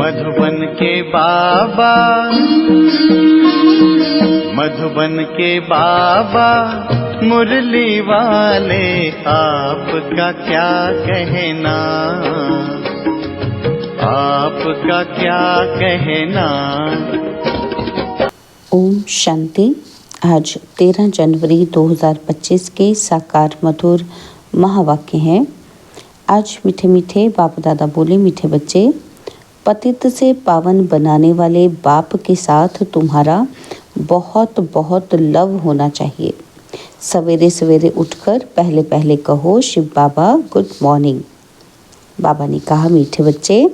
मधुबन के बाबा, मधुबन के बाबा मुरली वाले, आपका क्या कहना, आपका क्या कहना। ओम शांति। आज 13 जनवरी 2025 के साकार मधुर महावाक्य हैं। आज मीठे मीठे बाप दादा बोले, मीठे बच्चे, पतित से पावन बनाने वाले बाप के साथ तुम्हारा बहुत बहुत लव होना चाहिए। सवेरे सवेरे उठकर पहले पहले कहो शिव बाबा गुड मॉर्निंग। बाबा ने कहा, मीठे बच्चे,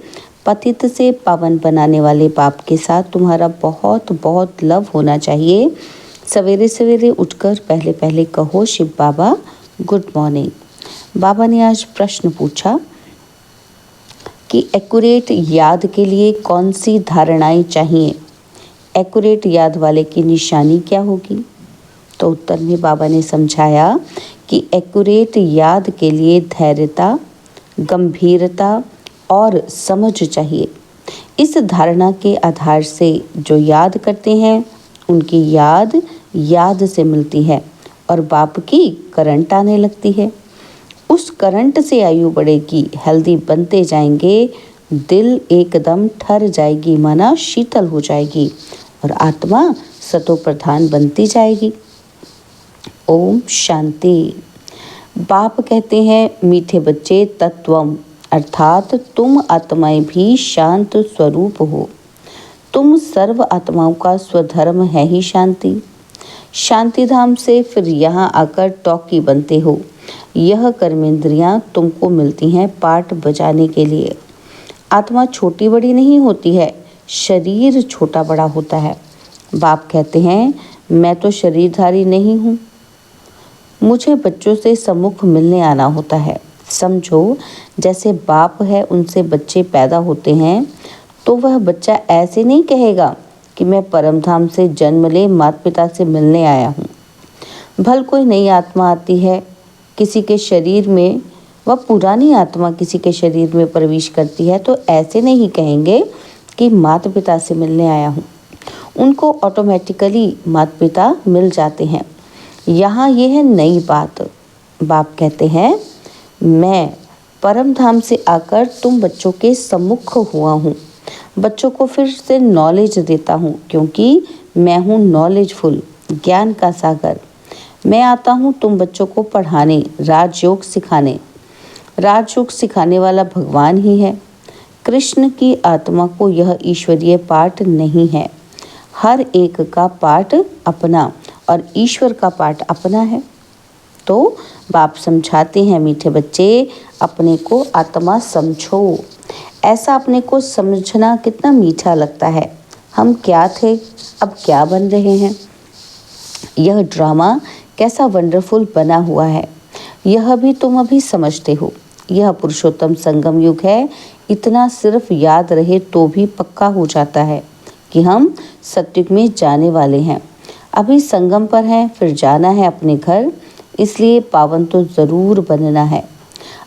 पतित से पावन बनाने वाले बाप के साथ तुम्हारा बहुत बहुत लव होना चाहिए। सवेरे सवेरे उठकर पहले पहले कहो शिव बाबा गुड मॉर्निंग। बाबा ने आज प्रश्न पूछा कि एक्यूरेट याद के लिए कौन सी धारणाएं चाहिए, एक्यूरेट याद वाले की निशानी क्या होगी। तो उत्तर में बाबा ने समझाया कि एक्यूरेट याद के लिए धैर्यता, गंभीरता और समझ चाहिए। इस धारणा के आधार से जो याद करते हैं उनकी याद से मिलती है और बाप की करंट आने लगती है। उस करंट से आयु बढ़ेगी, हेल्दी बनते जाएंगे, दिल एकदम ठर जाएगी, माना शीतल हो जाएगी और आत्मा सतो प्रधान बनती जाएगी। ओम शांति। बाप कहते हैं, मीठे बच्चे, तत्वम अर्थात तुम आत्माएं भी शांत स्वरूप हो। तुम सर्व आत्माओं का स्वधर्म है ही शांति। शांति धाम से फिर यहाँ आकर टॉकी बनते हो। यह कर्मेंद्रियां तुमको मिलती हैं पाठ बजाने के लिए। आत्मा छोटी बड़ी नहीं होती है, शरीर छोटा बड़ा होता है। बाप कहते हैं, मैं तो शरीरधारी नहीं हूँ, मुझे बच्चों से सम्मुख मिलने आना होता है। समझो, जैसे बाप है उनसे बच्चे पैदा होते हैं तो वह बच्चा ऐसे नहीं कहेगा कि मैं परम धाम से जन्म ले माता पिता से मिलने आया हूँ। भल कोई नई आत्मा आती है किसी के शरीर में, वह पुरानी आत्मा किसी के शरीर में प्रवेश करती है तो ऐसे नहीं कहेंगे कि माता पिता से मिलने आया हूँ। उनको ऑटोमेटिकली माता पिता मिल जाते हैं। यहाँ ये है नई बात। बाप कहते हैं, मैं परम धाम से आकर तुम बच्चों के सम्मुख हुआ हूँ। बच्चों को फिर से नॉलेज देता हूँ, क्योंकि मैं हूँ नॉलेजफुल, ज्ञान का सागर। मैं आता हूँ तुम बच्चों को पढ़ाने, राजयोग सिखाने। राजयोग सिखाने वाला भगवान ही है। कृष्ण की आत्मा को यह ईश्वरीय पाठ नहीं है। हर एक का पाठ अपना और ईश्वर का पाठ अपना है। तो बाप समझाते हैं, मीठे बच्चे, अपने को आत्मा समझो। ऐसा अपने को समझना कितना मीठा लगता है। हम क्या थे, अब क्या बन रहे हैं। यह ड्रामा कैसा वंडरफुल बना हुआ है, यह भी तुम अभी समझते हो। यह पुरुषोत्तम संगम युग है। इतना सिर्फ याद रहे तो भी पक्का हो जाता है कि हम सत्युग में जाने वाले हैं। अभी संगम पर हैं, फिर जाना है अपने घर, इसलिए पावन तो ज़रूर बनना है।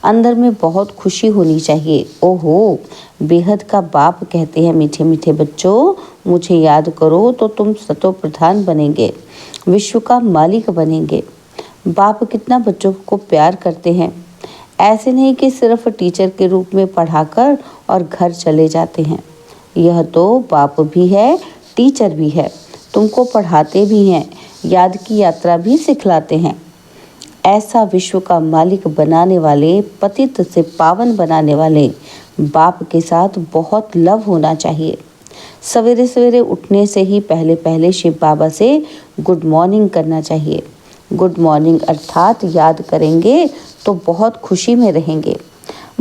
अंदर में बहुत खुशी होनी चाहिए। ओहो, बेहद का बाप कहते हैं, मीठे मीठे बच्चों, मुझे याद करो तो तुम सतो प्रधान बनेंगे, विश्व का मालिक बनेंगे। बाप कितना बच्चों को प्यार करते हैं। ऐसे नहीं कि सिर्फ टीचर के रूप में पढ़ाकर और घर चले जाते हैं। यह तो बाप भी है, टीचर भी है, तुमको पढ़ाते भी हैं, याद की यात्रा भी सिखलाते हैं। ऐसा विश्व का मालिक बनाने वाले, पतित से पावन बनाने वाले बाप के साथ बहुत लव होना चाहिए। सवेरे सवेरे उठने से ही पहले पहले शिव बाबा से गुड मॉर्निंग करना चाहिए। गुड मॉर्निंग अर्थात याद करेंगे तो बहुत खुशी में रहेंगे।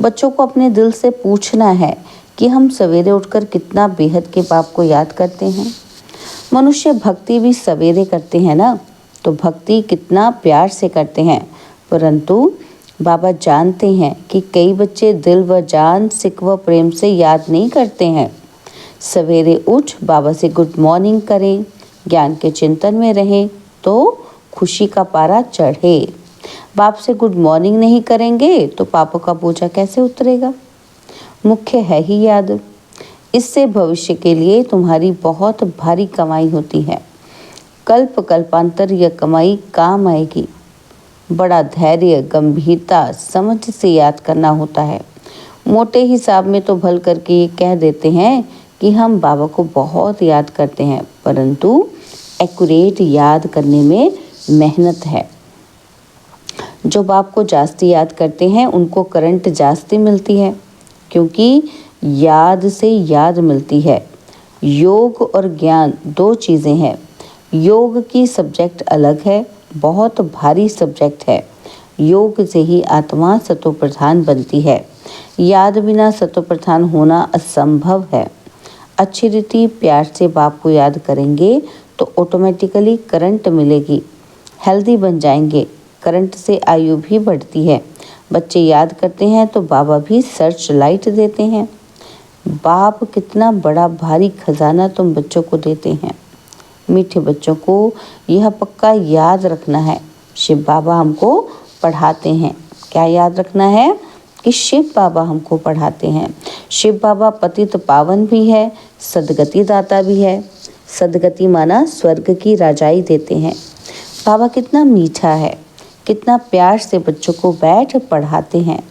बच्चों को अपने दिल से पूछना है कि हम सवेरे उठकर कितना बेहद के बाप को याद करते हैं। मनुष्य भक्ति भी सवेरे करते हैं ना, तो भक्ति कितना प्यार से करते हैं। परंतु बाबा जानते हैं कि कई बच्चे दिल व जान, सिक व प्रेम से याद नहीं करते हैं। सवेरे उठ बाबा से गुड मॉर्निंग करें, ज्ञान के चिंतन में रहें तो खुशी का पारा चढ़े। बाप से गुड मॉर्निंग नहीं करेंगे तो पापों का बोझा कैसे उतरेगा। मुख्य है ही याद। इससे भविष्य के लिए तुम्हारी बहुत भारी कमाई होती है। कल्प कल्पांतर यह कमाई काम आएगी। बड़ा धैर्य, गंभीरता, समझ से याद करना होता है। मोटे हिसाब में तो भल करके ये कह देते हैं कि हम बाबा को बहुत याद करते हैं, परंतु एक्यूरेट याद करने में मेहनत है। जो बाप को जास्ती याद करते हैं उनको करंट जास्ती मिलती है, क्योंकि याद से याद मिलती है। योग और ज्ञान दो चीज़ें हैं। योग की सब्जेक्ट अलग है, बहुत भारी सब्जेक्ट है। योग से ही आत्मा सतोप्रधान बनती है। याद बिना सतोप्रधान होना असंभव है। अच्छी रीति प्यार से बाप को याद करेंगे तो ऑटोमेटिकली करंट मिलेगी, हेल्दी बन जाएंगे। करंट से आयु भी बढ़ती है। बच्चे याद करते हैं तो बाबा भी सर्च लाइट देते हैं। बाप कितना बड़ा भारी खजाना तुम बच्चों को देते हैं। मीठे बच्चों को यह पक्का याद रखना है, शिव बाबा हमको पढ़ाते हैं। क्या याद रखना है? कि शिव बाबा हमको पढ़ाते हैं। शिव बाबा पतित पावन भी है, सदगति दाता भी है। सदगति माना स्वर्ग की राजाई देते हैं। बाबा कितना मीठा है, कितना प्यार से बच्चों को बैठ पढ़ाते हैं।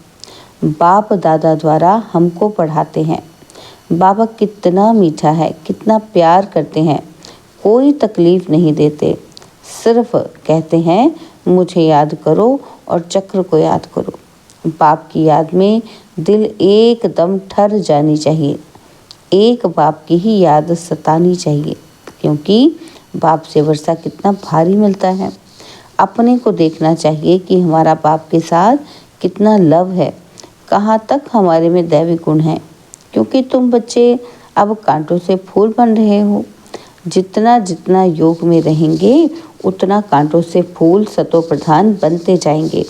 बाप दादा द्वारा हमको पढ़ाते हैं। बाबा कितना मीठा है, कितना प्यार करते हैं। कोई तकलीफ नहीं देते, सिर्फ कहते हैं मुझे याद करो और चक्र को याद करो। बाप की याद में दिल एकदम ठर जानी चाहिए। एक बाप की ही याद सतानी चाहिए, क्योंकि बाप से वर्षा कितना भारी मिलता है। अपने को देखना चाहिए कि हमारा बाप के साथ कितना लव है, कहाँ तक हमारे में दैवी गुण है। क्योंकि तुम बच्चे अब कांटों से फूल बन रहे हो। जितना जितना योग में रहेंगे उतना कांटों से फूल सतोप्रधान बनते जाएंगे।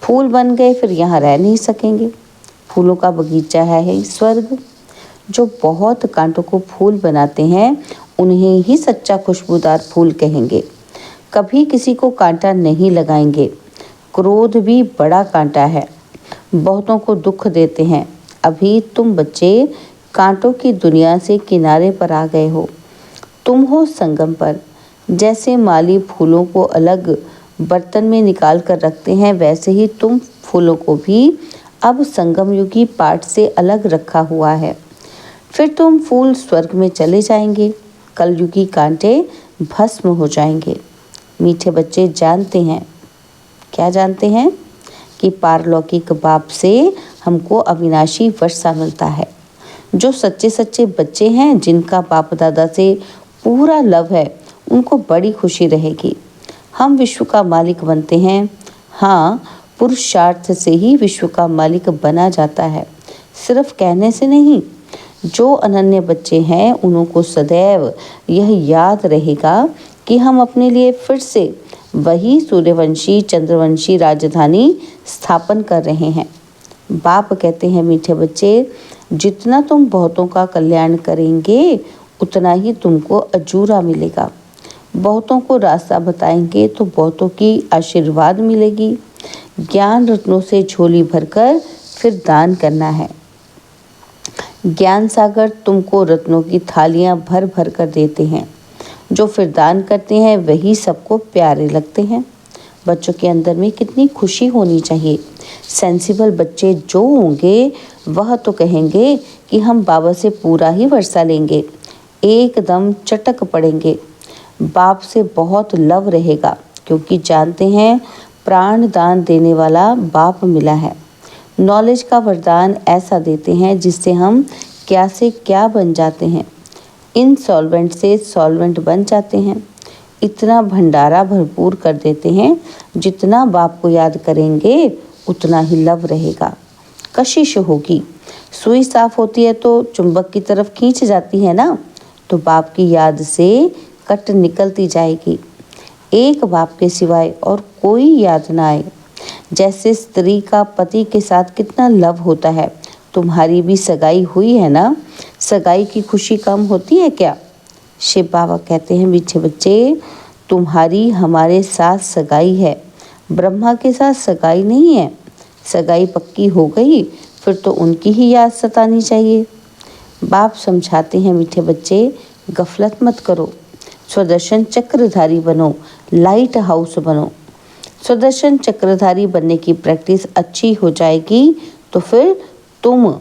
फूल बन गए फिर यहाँ रह नहीं सकेंगे। फूलों का बगीचा है स्वर्ग। जो बहुत कांटों को फूल बनाते हैं उन्हें ही सच्चा खुशबूदार फूल कहेंगे। कभी किसी को कांटा नहीं लगाएंगे। क्रोध भी बड़ा कांटा है, बहुतों को दुख देते हैं। अभी तुम बच्चे कांटों की दुनिया से किनारे पर आ गए हो। तुम हो संगम पर। जैसे माली फूलों को अलग बर्तन में निकाल कर रखते हैं, वैसे ही तुम फूलों को भी अब संगम युगी पाठ से अलग रखा हुआ है। फिर तुम फूल स्वर्ग में चले जाएंगे। कलयुगी कांटे भस्म हो जाएंगे। मीठे बच्चे जानते हैं, क्या जानते हैं? कि पारलौकिक बाप से हमको अविनाशी वर्षा मिलता है। जो सच्चे सच्चे बच्चे हैं, जिनका बाप दादा से पूरा लव है, उनको बड़ी खुशी रहेगी। हम विश्व का मालिक बनते हैं। हाँ, पुरुषार्थ से ही विश्व का मालिक बना जाता है, सिर्फ कहने से नहीं। जो अनन्य बच्चे हैं उनको सदैव यह याद रहेगा कि हम अपने लिए फिर से वही सूर्यवंशी चंद्रवंशी राजधानी स्थापन कर रहे हैं। बाप कहते हैं मीठे बच्चे, जितना तुम बहुतों का कल्याण करेंगे उतना ही तुमको अजूरा मिलेगा। बहुतों को रास्ता बताएंगे तो बहुतों की आशीर्वाद मिलेगी। ज्ञान रत्नों से झोली भरकर फिर दान करना है। ज्ञान सागर तुमको रत्नों की थालियां भर भर कर देते हैं। जो फिर दान करते हैं वही सबको प्यारे लगते हैं। बच्चों के अंदर में कितनी खुशी होनी चाहिए। सेंसिबल बच्चे जो होंगे वह तो कहेंगे कि हम बाबा से पूरा ही वर्षा लेंगे, एकदम चटक पड़ेंगे। बाप से बहुत लव रहेगा, क्योंकि जानते हैं प्राण दान देने वाला बाप मिला है। नॉलेज का वरदान ऐसा देते हैं जिससे हम क्या से क्या बन जाते हैं। इनसॉल्वेंट से सॉल्वेंट बन जाते हैं। इतना भंडारा भरपूर कर देते हैं। जितना बाप को याद करेंगे उतना ही लव रहेगा। कशिश होगी। सुई साफ होती है तो चुंबक की तरफ खींच जाती है ना, तो बाप की याद से कट निकलती जाएगी। एक बाप के सिवाय और कोई याद ना आए। जैसे स्त्री का पति के साथ कितना लव होता है। तुम्हारी भी सगाई हुई है ना, सगाई की खुशी कम होती है क्या? शिव बाबा कहते हैं मीठे बच्चे, तुम्हारी हमारे साथ सगाई है, ब्रह्मा के साथ सगाई नहीं है। सगाई पक्की हो गई फिर तो उनकी ही याद सतानी चाहिए। बाप समझाते हैं मीठे बच्चे, गफलत मत करो, सुदर्शन चक्रधारी बनो, लाइट हाउस बनो। सुदर्शन चक्रधारी बनने की प्रैक्टिस अच्छी हो जाएगी तो फिर तुम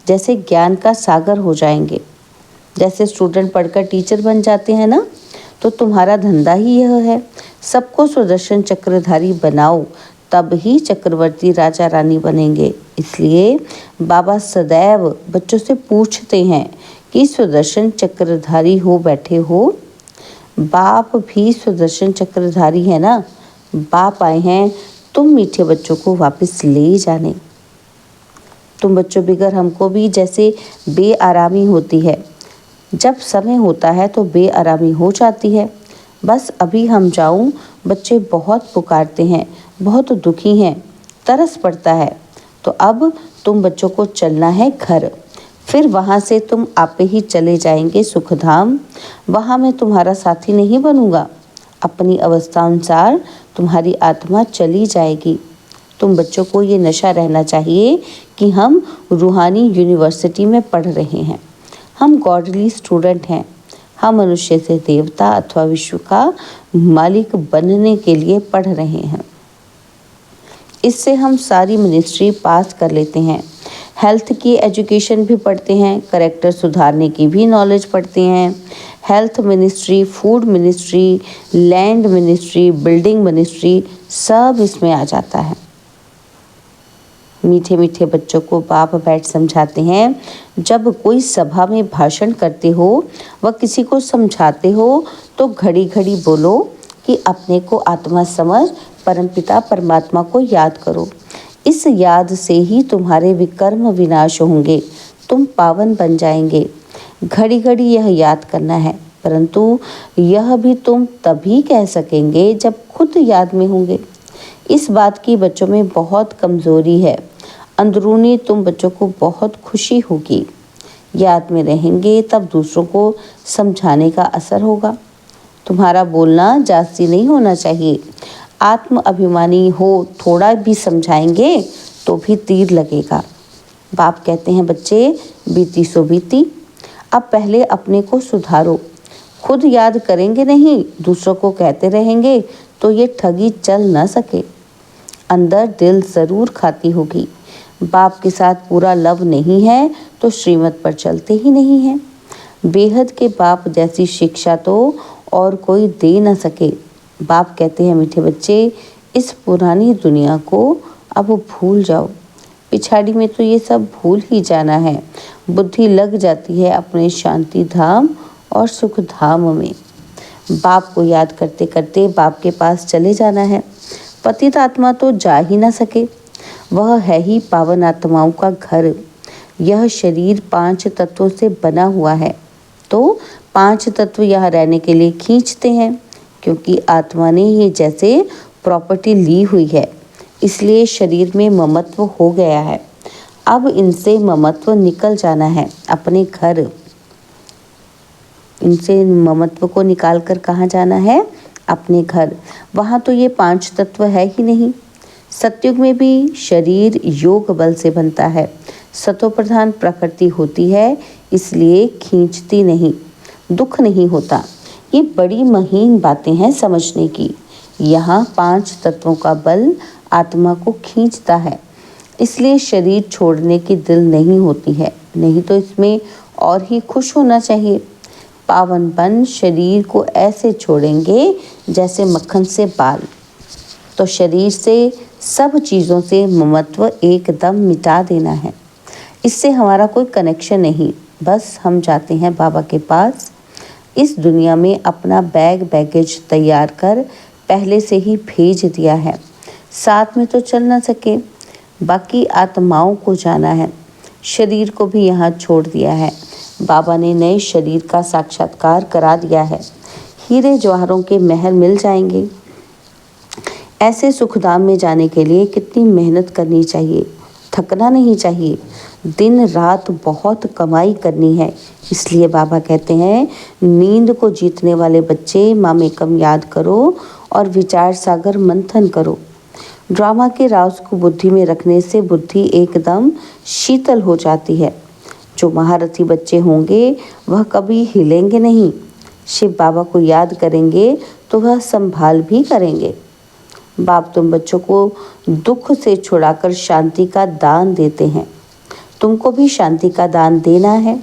जैसे ज्ञान का सागर हो जाएंगे। जैसे स्टूडेंट पढ़कर टीचर बन जाते हैं ना, तो तुम्हारा धंधा ही यह है, सबको सुदर्शन चक्रधारी बनाओ, तब ही चक्रवर्ती राजा रानी बनेंगे। इसलिए बाबा सदैव बच्चों से पूछते हैं कि सुदर्शन चक्रधारी हो बैठे हो? बाप भी सुदर्शन चक्रधारी है ना। बाप आए हैं तुम मीठे बच्चों को वापस ले जाने। तुम बच्चों बिगर हमको भी जैसे बेआरामी होती है। जब समय होता है तो बेआरामी हो जाती है। बस अभी हम जाऊं, बच्चे बहुत पुकारते हैं, बहुत दुखी हैं, तरस पड़ता है। तो अब तुम बच्चों को चलना है घर, फिर वहाँ से तुम आपे ही चले जाएंगे सुखधाम। वहाँ मैं तुम्हारा साथी नहीं बनूंगा, अपनी अवस्था अनुसार तुम्हारी आत्मा चली जाएगी। तुम बच्चों को ये नशा रहना चाहिए कि हम रूहानी यूनिवर्सिटी में पढ़ रहे हैं, हम गॉडली स्टूडेंट हैं, हम मनुष्य से देवता अथवा विश्व का मालिक बनने के लिए पढ़ रहे हैं। इससे हम सारी मिनिस्ट्री पास कर लेते हैं, हेल्थ की एजुकेशन भी पढ़ते हैं, करेक्टर सुधारने की भी नॉलेज पढ़ते हैं। Health ministry, food ministry, land ministry, building ministry, सब इसमें आ जाता है। मीठे मीठे बच्चों को बाप बैठ समझाते हैं, जब कोई सभा में भाषण करते हो व किसी को समझाते हो तो घड़ी घड़ी बोलो कि अपने को आत्मा समझ परमपिता परमात्मा को याद करो। इस याद से ही तुम्हारे विकर्म विनाश होंगे, तुम पावन बन जाएंगे। घड़ी घड़ी यह याद करना है, परंतु यह भी तुम तभी कह सकेंगे जब खुद याद में होंगे। इस बात की बच्चों में बहुत कमज़ोरी है। अंदरूनी तुम बच्चों को बहुत खुशी होगी। याद में रहेंगे तब दूसरों को समझाने का असर होगा। तुम्हारा बोलना जास्ती नहीं होना चाहिए। आत्म अभिमानी हो, थोड़ा भी समझाएंगे तो भी तीर लगेगा। बाप कहते हैं बच्चे, बीती सो बीती, अब पहले अपने को सुधारो। खुद याद करेंगे नहीं, दूसरों को कहते रहेंगे तो ये ठगी चल न सके। अंदर दिल ज़रूर खाती होगी। बाप के साथ पूरा लव नहीं है तो श्रीमत पर चलते ही नहीं हैं। बेहद के बाप जैसी शिक्षा तो और कोई दे न सके। बाप कहते हैं मीठे बच्चे, इस पुरानी दुनिया को अब भूल जाओ, पिछाड़ी में तो ये सब भूल ही जाना है। बुद्धि लग जाती है अपने शांति धाम और सुख धाम में। बाप को याद करते करते बाप के पास चले जाना है। पतित आत्मा तो जा ही ना सके, वह है ही पावन आत्माओं का घर। यह शरीर 5 तत्वों से बना हुआ है, तो 5 तत्व यहाँ रहने के लिए खींचते हैं, क्योंकि आत्मा ने ये जैसे प्रॉपर्टी ली हुई है, इसलिए शरीर में ममत्व हो गया है। अब इनसे ममत्व निकल जाना है अपने घर। इनसे ममत्व को निकाल कर कहाँ जाना है? अपने घर। वहाँ तो ये 5 तत्व है ही नहीं। सतयुग में भी शरीर योग बल से बनता है। सतो प्रधान प्रकृति होती है, इसलिए खींचती नहीं, दुख नहीं होता। ये बड़ी महीन बातें हैं समझने की। यहाँ 5 तत्वों का बल आत्मा को खींचता है, इसलिए शरीर छोड़ने की दिल नहीं होती है। नहीं तो इसमें और ही खुश होना चाहिए। पावनपन शरीर को ऐसे छोड़ेंगे जैसे मक्खन से बाल। तो शरीर से, सब चीज़ों से ममत्व एकदम मिटा देना है। इससे हमारा कोई कनेक्शन नहीं। बस हम जाते हैं बाबा के पास। इस दुनिया में अपना बैगेज तैयार कर पहले से ही भेज दिया है। साथ में तो चल ना सके, बाकी आत्माओं को जाना है। शरीर को भी यहाँ छोड़ दिया है। बाबा ने नए शरीर का साक्षात्कार करा दिया है। हीरे जवाहरों के महल मिल जाएंगे। ऐसे सुखधाम में जाने के लिए कितनी मेहनत करनी चाहिए, थकना नहीं चाहिए। दिन रात बहुत कमाई करनी है। इसलिए बाबा कहते हैं, नींद को जीतने वाले बच्चे मामेकम याद करो और विचार सागर मंथन करो। ड्रामा के राज को बुद्धि में रखने से बुद्धि एकदम शीतल हो जाती है। जो महारथी बच्चे होंगे वह कभी हिलेंगे नहीं। शिव बाबा को याद करेंगे तो वह संभाल भी करेंगे। बाप तुम बच्चों को दुख से छुड़ाकर शांति का दान देते हैं। तुमको भी शांति का दान देना है।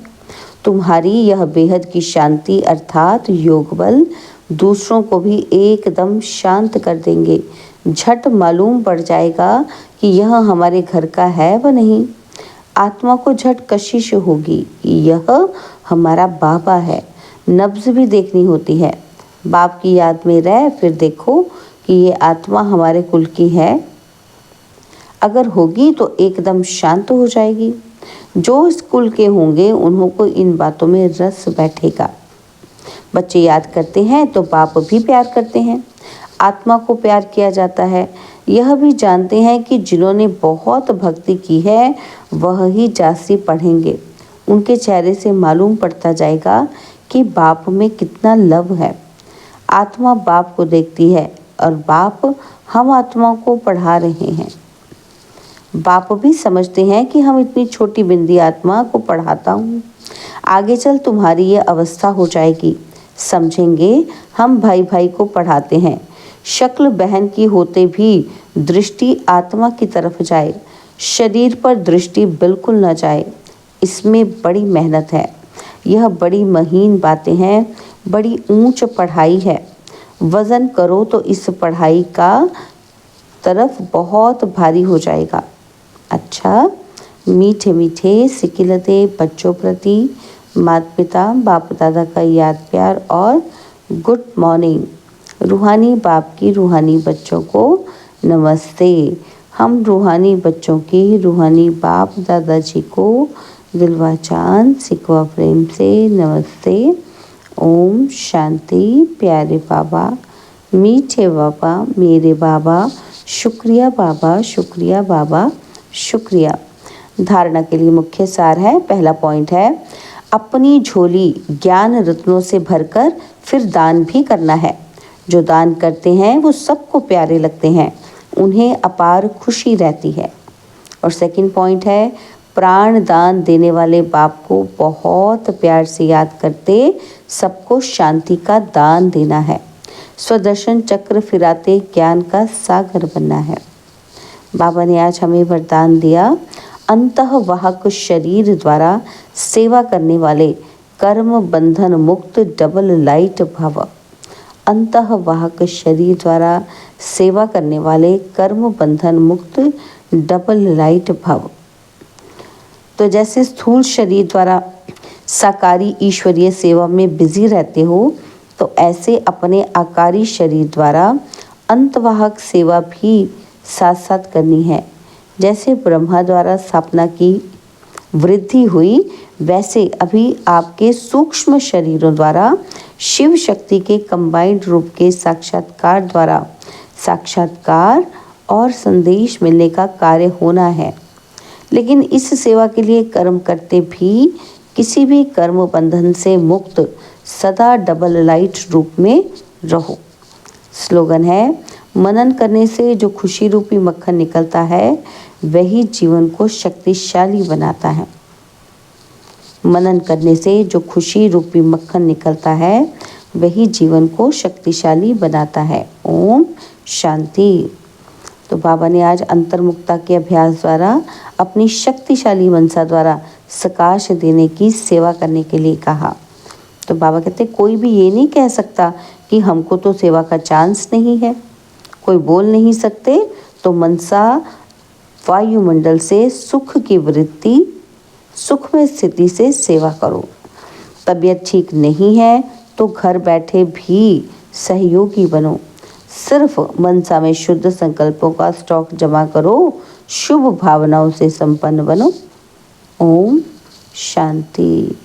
तुम्हारी यह बेहद की शांति अर्थात योग बल दूसरों को भी एकदम शांत कर देंगे। झट मालूम पड़ जाएगा कि यह हमारे घर का है व नहीं। आत्मा को झट कशिश होगी कि यह हमारा बाबा है। नब्ज भी देखनी होती है। बाप की याद में रह फिर देखो कि ये आत्मा हमारे कुल की है। अगर होगी तो एकदम शांत हो जाएगी। जो इस कुल के होंगे उन्हों को इन बातों में रस बैठेगा। बच्चे याद करते हैं तो बाप भी प्यार करते हैं। आत्मा को प्यार किया जाता है। यह भी जानते हैं कि जिन्होंने बहुत भक्ति की है वह ही जासी पढ़ेंगे। उनके चेहरे से मालूम पड़ता जाएगा कि बाप में कितना लव है। आत्मा बाप को देखती है और बाप हम आत्माओं को पढ़ा रहे हैं। बाप भी समझते हैं कि हम इतनी छोटी बिंदी आत्मा को पढ़ाता हूँ। आगे चल तुम्हारी ये अवस्था हो जाएगी। समझेंगे हम भाई भाई को पढ़ाते हैं। शक्ल बहन की होते भी दृष्टि आत्मा की तरफ जाए। शरीर पर दृष्टि बिल्कुल न जाए। इसमें बड़ी मेहनत है। यह बड़ी महीन बातें हैं। बड़ी ऊंच पढ़ाई है। वजन करो तो इस पढ़ाई का तरफ बहुत भारी हो जाएगा। अच्छा, मीठे मीठे सिकिलते बच्चों प्रति माता पिता बाप दादा का याद प्यार और गुड मॉर्निंग। रूहानी बाप की रूहानी बच्चों को नमस्ते। हम रूहानी बच्चों की रूहानी बाप दादाजी को दिलवा चांद सिकवा प्रेम से नमस्ते। ओम शांति। प्यारे बाबा, मीठे बाबा, मेरे बाबा, शुक्रिया बाबा, शुक्रिया बाबा, शुक्रिया। धारणा के लिए मुख्य सार है। पहला पॉइंट है अपनी झोली ज्ञान रत्नों से भरकर फिर दान भी करना है। जो दान करते हैं वो सबको प्यारे लगते हैं। उन्हें अपार खुशी रहती है। और सेकंड पॉइंट है प्राण दान देने वाले बाप को बहुत प्यार से याद करते सबको शांति का दान देना है। स्वदर्शन चक्र फिराते ज्ञान का सागर बनना है। बाबा ने आज हमें वरदान दिया अंतःवाहक शरीर द्वारा सेवा करने वाले कर्म बंधन मुक्त डबल लाइट भव। अंतःवाहक शरीर द्वारा सेवा करने वाले कर्म बंधन मुक्त डबल लाइट भव। तो जैसे स्थूल शरीर द्वारा साकारी ईश्वरीय सेवा में बिजी रहते हो तो ऐसे अपने आकारी शरीर द्वारा अंतवाहक सेवा भी साथ साथ करनी है। जैसे ब्रह्मा द्वारा स्थापना की वृद्धि हुई वैसे अभी आपके सूक्ष्म शरीरों द्वारा शिव शक्ति के कंबाइंड रूप के साक्षात्कार द्वारा साक्षात्कार और संदेश मिलने का कार्य होना है। लेकिन इस सेवा के लिए कर्म करते भी किसी भी कर्म बंधन से मुक्त सदा डबल लाइट रूप में रहो। स्लोगन है मनन करने से जो खुशी रूपी मक्खन निकलता है वही जीवन को शक्तिशाली बनाता है। मनन करने से जो खुशी रूपी मक्खन निकलता है वही जीवन को शक्तिशाली बनाता है। ओम शांति। तो बाबा ने आज अंतर्मुक्ता के अभ्यास द्वारा अपनी शक्तिशाली मनसा द्वारा सकाश देने की सेवा करने के लिए कहा। तो बाबा कहते कोई भी ये नहीं कह सकता कि हमको तो सेवा का चांस नहीं है। कोई बोल नहीं सकते तो मनसा वायुमंडल से सुख की वृत्ति सुख में स्थिति से सेवा करो। तबीयत ठीक नहीं है तो घर बैठे भी सहयोगी बनो। सिर्फ मनसा में शुद्ध संकल्पों का स्टॉक जमा करो। शुभ भावनाओं से संपन्न बनो। ओम शांति।